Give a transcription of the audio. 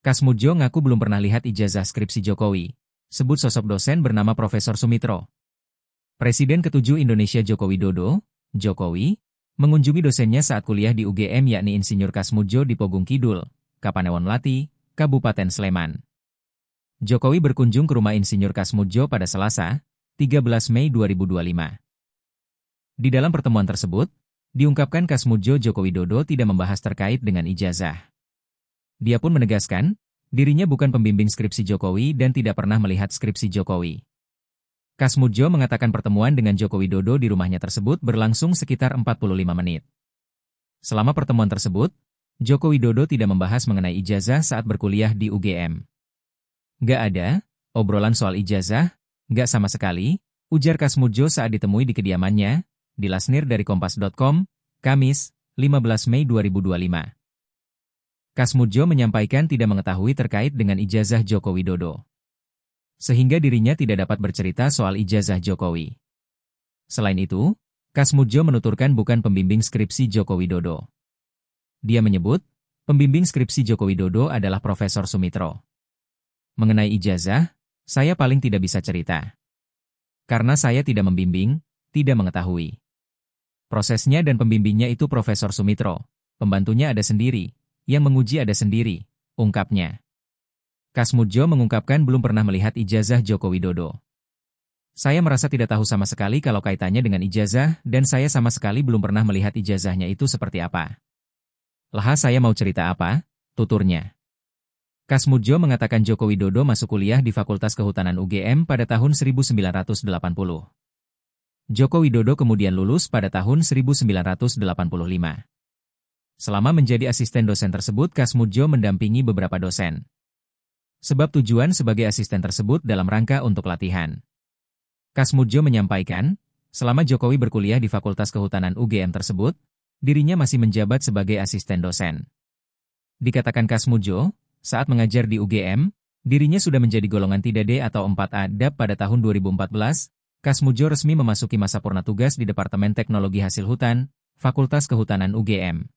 Kasmudjo ngaku belum pernah lihat ijazah skripsi Jokowi, sebut sosok dosen bernama Profesor Sumitro. Presiden ke-7 Indonesia Joko Widodo, Jokowi, mengunjungi dosennya saat kuliah di UGM yakni Insinyur Kasmudjo di Pogung Kidul, Kapanewon Melati, Kabupaten Sleman. Jokowi berkunjung ke rumah Insinyur Kasmudjo pada Selasa, 13 Mei 2025. Di dalam pertemuan tersebut, diungkapkan Kasmudjo Joko Widodo tidak membahas terkait dengan ijazah. Dia pun menegaskan, dirinya bukan pembimbing skripsi Jokowi dan tidak pernah melihat skripsi Jokowi. Kasmudjo mengatakan pertemuan dengan Joko Widodo di rumahnya tersebut berlangsung sekitar 45 menit. Selama pertemuan tersebut, Joko Widodo tidak membahas mengenai ijazah saat berkuliah di UGM. Gak ada, obrolan soal ijazah, gak sama sekali, ujar Kasmudjo saat ditemui di kediamannya, dilansir dari Kompas.com, Kamis, 15 Mei 2025. Kasmudjo menyampaikan tidak mengetahui terkait dengan ijazah Joko Widodo, sehingga dirinya tidak dapat bercerita soal ijazah Jokowi. Selain itu, Kasmudjo menuturkan bukan pembimbing skripsi Joko Widodo. Dia menyebut, pembimbing skripsi Joko Widodo adalah Profesor Sumitro. Mengenai ijazah, saya paling tidak bisa cerita. Karena saya tidak membimbing, tidak mengetahui. Prosesnya dan pembimbingnya itu Profesor Sumitro, pembantunya ada sendiri, yang menguji ada sendiri, ungkapnya. Kasmudjo mengungkapkan belum pernah melihat ijazah Joko Widodo. Saya merasa tidak tahu sama sekali kalau kaitannya dengan ijazah dan saya sama sekali belum pernah melihat ijazahnya itu seperti apa. Lah saya mau cerita apa? Tuturnya. Kasmudjo mengatakan Joko Widodo masuk kuliah di Fakultas Kehutanan UGM pada tahun 1980. Joko Widodo kemudian lulus pada tahun 1985. Selama menjadi asisten dosen tersebut, Kasmudjo mendampingi beberapa dosen. Sebab tujuan sebagai asisten tersebut dalam rangka untuk latihan. Kasmudjo menyampaikan, selama Jokowi berkuliah di Fakultas Kehutanan UGM tersebut, dirinya masih menjabat sebagai asisten dosen. Dikatakan Kasmudjo, saat mengajar di UGM, dirinya sudah menjadi golongan 3D atau 4A DAP pada tahun 2014, Kasmudjo resmi memasuki masa purna tugas di Departemen Teknologi Hasil Hutan, Fakultas Kehutanan UGM.